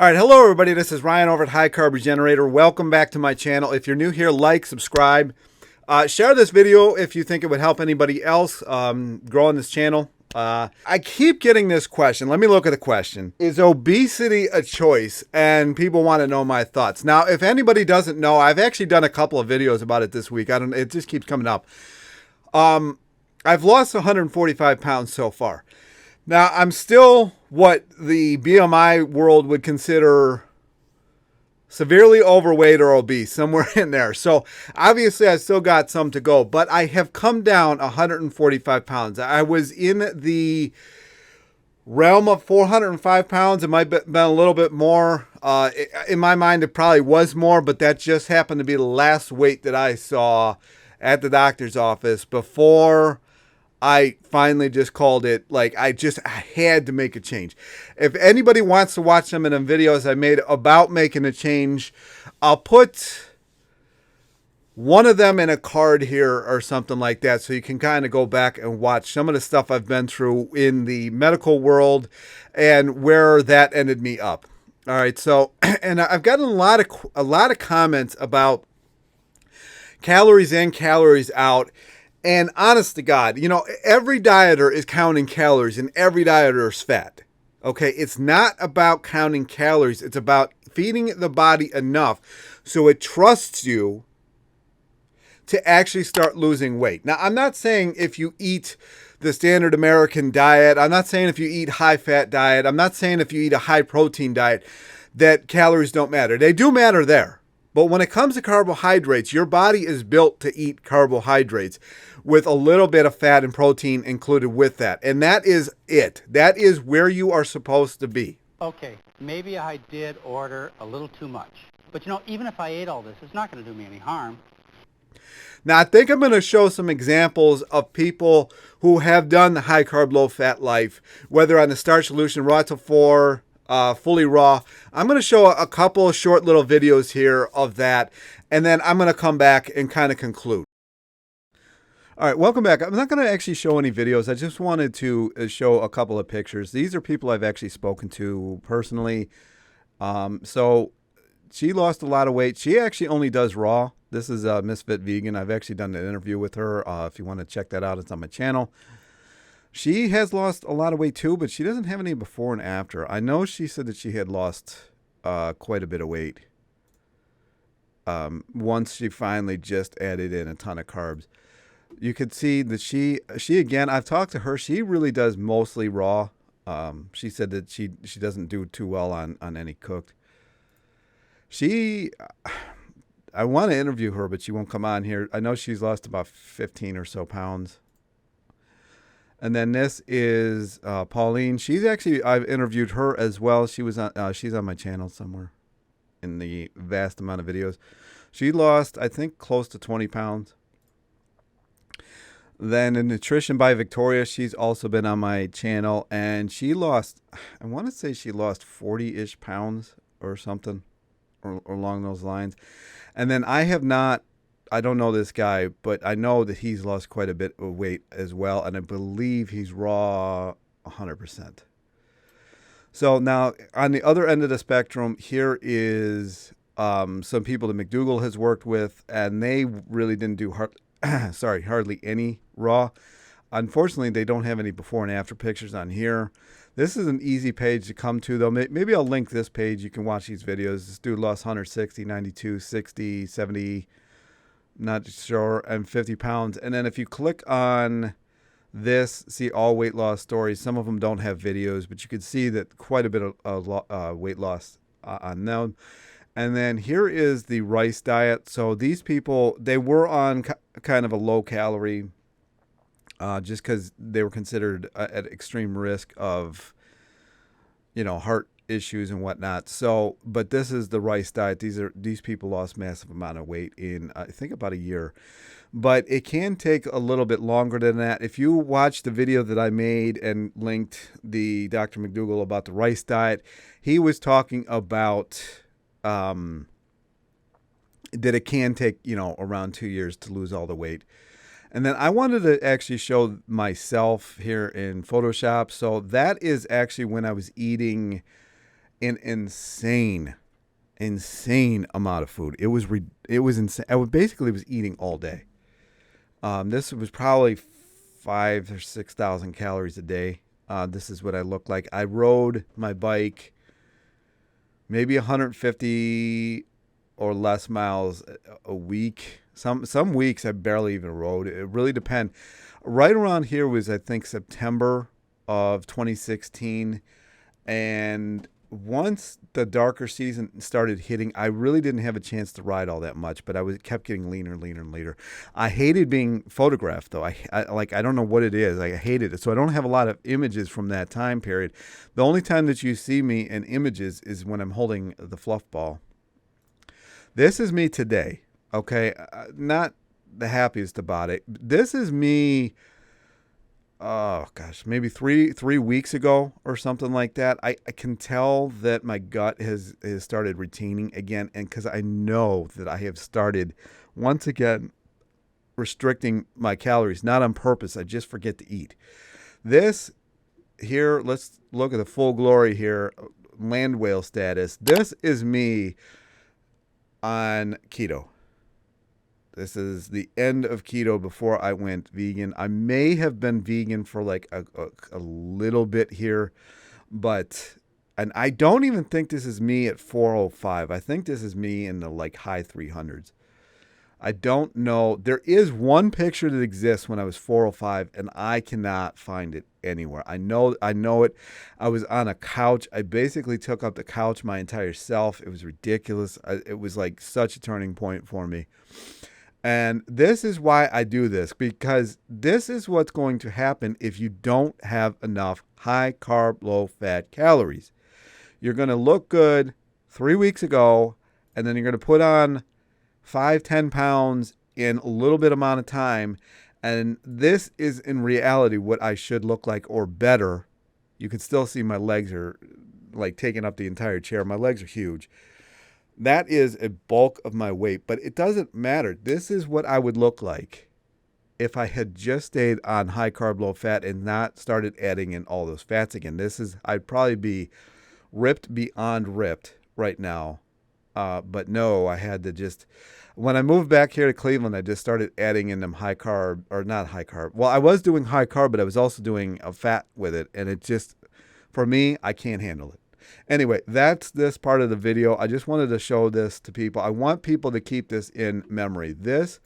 All right, hello everybody. This is Ryan over at High Carb Regenerator. Welcome back to my channel. If you're new here, like, subscribe, share this video if you think it would help anybody else grow on this channel. I keep getting this question. Let me look at the question. Is obesity a choice? And people want to know my thoughts. Now, if anybody doesn't know, I've actually done a couple of videos about it this week. It just keeps coming up. I've lost 145 pounds so far. Now, I'm still what the BMI world would consider severely overweight or obese, somewhere in there. So obviously I still got some to go, but I have come down 145 pounds. I was in the realm of 405 pounds. It might have been a little bit more. In my mind, it probably was more, but that just happened to be the last weight that I saw at the doctor's office before I finally just called it. Like, I had to make a change. If anybody wants to watch some of them videos I made about making a change, I'll put one of them in a card here or something like that, so you can kind of go back and watch some of the stuff I've been through in the medical world and where that ended me up. All right, so, and I've gotten a lot of comments about calories in, calories out. And honest to God, you know, every dieter is counting calories and every dieter is fat. Okay, it's not about counting calories. It's about feeding the body enough so it trusts you to actually start losing weight. Now, I'm not saying if you eat the standard American diet, I'm not saying if you eat high-fat diet, I'm not saying if you eat a high-protein diet that calories don't matter. They do matter there. But when it comes to carbohydrates, your body is built to eat carbohydrates with a little bit of fat and protein included with that. And that is it. That is where you are supposed to be. Okay, maybe I did order a little too much. But you know, even if I ate all this, it's not going to do me any harm. Now, I think I'm going to show some examples of people who have done the high-carb, low-fat life, whether on the Starch Solution, Raw to 4, fully raw. I'm going to show a couple of short little videos here of that, and then I'm going to come back and kind of conclude. All right, welcome back. I'm not going to actually show any videos. I just wanted to show a couple of pictures. These are people I've actually spoken to personally. So she lost a lot of weight. She actually only does raw. This is Misfit Vegan. I've actually done an interview with her. If you want to check that out, it's on my channel. She has lost a lot of weight too, but she doesn't have any before and after. I know she said that she had lost quite a bit of weight once she finally just added in a ton of carbs. You could see that she again, I've talked to her. She really does mostly raw. She said that she doesn't do too well on any cooked. I want to interview her, but she won't come on here. I know she's lost about 15 or so pounds. And then this is Pauline. I've interviewed her as well. She's on my channel somewhere in the vast amount of videos. She lost, I think, close to 20 pounds. Then in Nutrition by Victoria, she's also been on my channel, and she lost, I want to say she lost 40-ish pounds or something, or along those lines. And then I don't know this guy, but I know that he's lost quite a bit of weight as well, and I believe he's raw 100%. So now, on the other end of the spectrum, here is some people that McDougall has worked with, and they really didn't do hardly any raw. Unfortunately, they don't have any before and after pictures on here. This is an easy page to come to, though. Maybe I'll link this page. You can watch these videos. This dude lost 160, 92, 60, 70, not sure, and 50 pounds. And then if you click on this, see all weight loss stories. Some of them don't have videos, but you can see that quite a bit of weight loss on them. And then here is the rice diet. So these people, they were on kind of a low calorie just because they were considered at extreme risk of, you know, heart issues and whatnot. So, but this is the rice diet. These people lost massive amount of weight in, I think, about a year. But it can take a little bit longer than that. If you watch the video that I made and linked the Dr. McDougall about the rice diet, he was talking about that it can take, you know, around 2 years to lose all the weight. And then I wanted to actually show myself here in Photoshop. So that is actually when I was eating an insane amount of food. It was insane. I basically was eating all day. This was probably 5,000 or 6,000 calories a day. This is what I looked like. I rode my bike maybe 150 or less miles a week. Some weeks I barely even rode. It really depends. Right around here was, I think, September of 2016. And once the darker season started hitting, I really didn't have a chance to ride all that much, but kept getting leaner and leaner and leaner. I hated being photographed, though. I don't know what it is. I hated it. So I don't have a lot of images from that time period. The only time that you see me in images is when I'm holding the fluff ball. This is me today, okay? Not the happiest about it. This is me, oh gosh, maybe three weeks ago or something like that. I can tell that my gut has started retaining again, and because I know that I have started once again restricting my calories, not on purpose. I just forget to eat. This here, let's look at the full glory here, land whale status. This is me on keto. This is the end of keto before I went vegan. I may have been vegan for like a little bit here, and I don't even think this is me at 405. I think this is me in the like high 300s. I don't know. There is one picture that exists when I was 405, and I cannot find it anywhere. I know it. I was on a couch. I basically took up the couch my entire self. It was ridiculous. It was like such a turning point for me. And this is why I do this, because this is what's going to happen if you don't have enough high carb, low fat calories. You're going to look good 3 weeks ago, and then you're going to put on 5-10 pounds in a little bit amount of time. And this is in reality what I should look like, or better. You can still see my legs are like taking up the entire chair. My legs are huge. That is a bulk of my weight, but it doesn't matter. This is what I would look like if I had just stayed on high carb, low fat and not started adding in all those fats again. I'd probably be ripped beyond ripped right now. But no, I had to just, when I moved back here to Cleveland, I just started adding in them high carb, or not high carb. Well, I was doing high carb, but I was also doing a fat with it. And it just, for me, I can't handle it. Anyway, that's this part of the video. I just wanted to show this to people. I want people to keep this in memory. This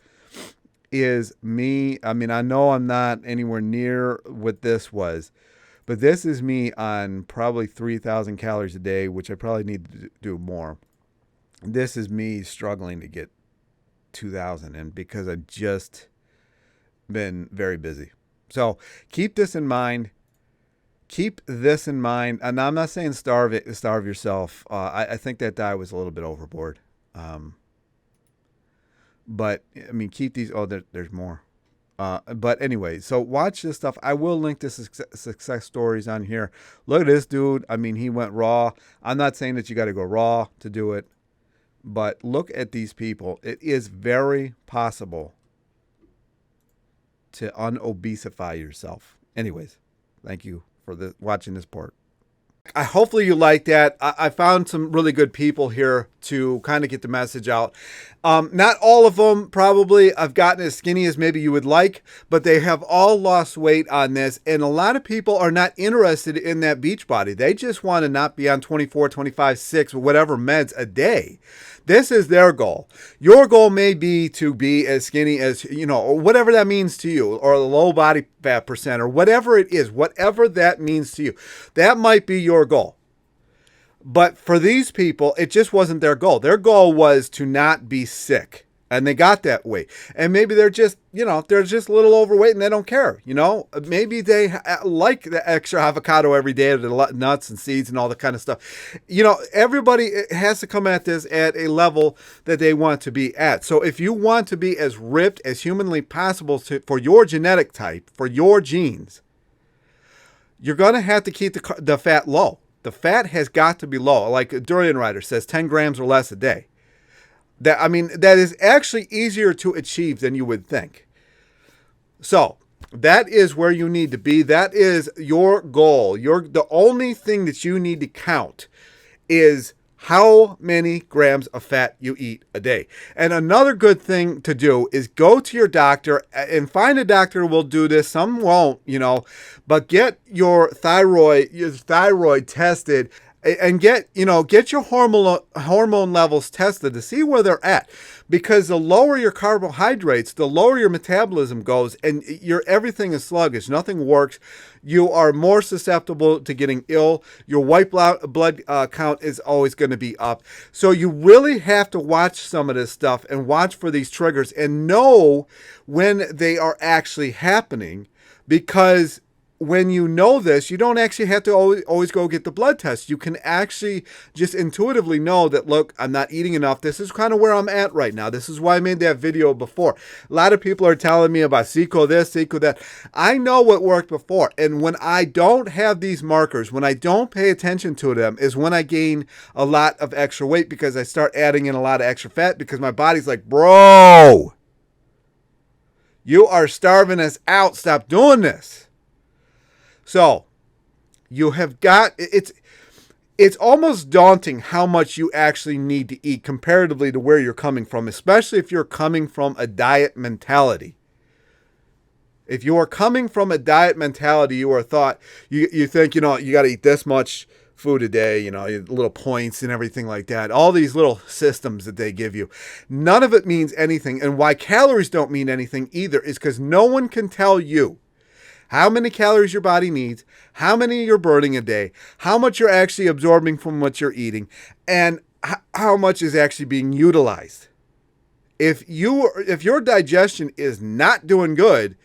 is me. I mean, I know I'm not anywhere near what this was, but this is me on probably 3,000 calories a day, which I probably need to do more. This is me struggling to get 2,000 in because I've just been very busy. So keep this in mind. Keep this in mind. And I'm not saying starve yourself. I think that diet was a little bit overboard. But I mean, keep these. Oh, there's more. But anyway, so watch this stuff. I will link the success stories on here. Look at this dude. I mean, he went raw. I'm not saying that you got to go raw to do it, but look at these people. It is very possible to unobesify yourself. Anyways, thank you for watching this part. Hopefully you like that. I found some really good people here to kind of get the message out. Not all of them probably I've gotten as skinny as maybe you would like, but they have all lost weight on this. And a lot of people are not interested in that beach body. They just want to not be on 24, 25, 6, whatever meds a day. This is their goal. Your goal may be to be as skinny as, or whatever that means to you, or a low body fat percent, or whatever it is, whatever that means to you. That might be your goal. But for these people, it just wasn't their goal. Their goal was to not be sick. And they got that weight. And maybe they're just, they're just a little overweight and they don't care. Maybe they like the extra avocado every day, the nuts and seeds and all that kind of stuff. Everybody has to come at this at a level that they want to be at. So if you want to be as ripped as humanly possible for your genetic type, for your genes, you're going to have to keep the fat low. The fat has got to be low. Like Durianrider says, 10 grams or less a day. That is actually easier to achieve than you would think. So that is where you need to be. That is your goal. The only thing that you need to count is how many grams of fat you eat a day. And another good thing to do is go to your doctor and find a doctor who will do this. Some won't, but get your thyroid tested and get your hormone levels tested to see where they're at. Because the lower your carbohydrates, the lower your metabolism goes, and everything is sluggish. Nothing works. You are more susceptible to getting ill. Your white blood count is always going to be up. So you really have to watch some of this stuff and watch for these triggers and know when they are actually happening, because when you know this, you don't actually have to always go get the blood test. You can actually just intuitively know that, look, I'm not eating enough. This is kind of where I'm at right now. This is why I made that video before. A lot of people are telling me about Seco this, Seco that. I know what worked before. And when I don't have these markers, when I don't pay attention to them, is when I gain a lot of extra weight, because I start adding in a lot of extra fat, because my body's like, bro, you are starving us out. Stop doing this. So you have got, it's almost daunting how much you actually need to eat comparatively to where you're coming from, especially if you're coming from a diet mentality. If you are coming from a diet mentality, you are thought, you think, you got to eat this much food a day, little points and everything like that. All these little systems that they give you. None of it means anything. And why calories don't mean anything either is because no one can tell you how many calories your body needs, how many you're burning a day, how much you're actually absorbing from what you're eating, and how much is actually being utilized. If your digestion is not doing good,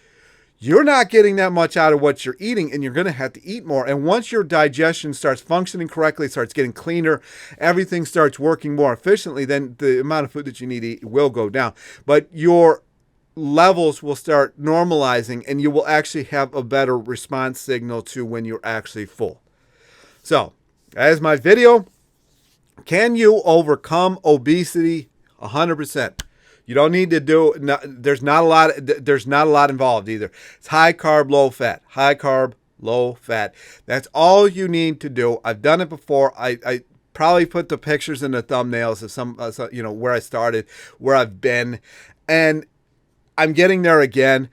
you're not getting that much out of what you're eating, and you're going to have to eat more. And once your digestion starts functioning correctly, starts getting cleaner, everything starts working more efficiently, then the amount of food that you need to eat will go down. But your levels will start normalizing, and you will actually have a better response signal to when you're actually full. So, as my video, can you overcome obesity 100%? You don't need to do, there's not a lot involved either. It's high carb, low fat. High carb, low fat. That's all you need to do. I've done it before. I probably put the pictures in the thumbnails of some where I started, where I've been, and I'm getting there again.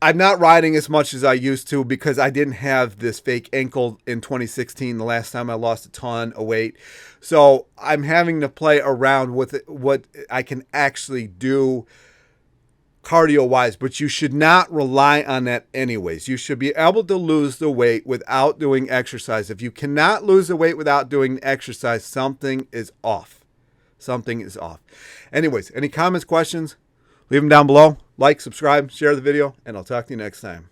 I'm not riding as much as I used to because I didn't have this fake ankle in 2016, the last time I lost a ton of weight. So I'm having to play around with what I can actually do cardio-wise, but you should not rely on that anyways. You should be able to lose the weight without doing exercise. If you cannot lose the weight without doing exercise, something is off. Something is off. Anyways, any comments, questions? Leave them down below. Like, subscribe, share the video, and I'll talk to you next time.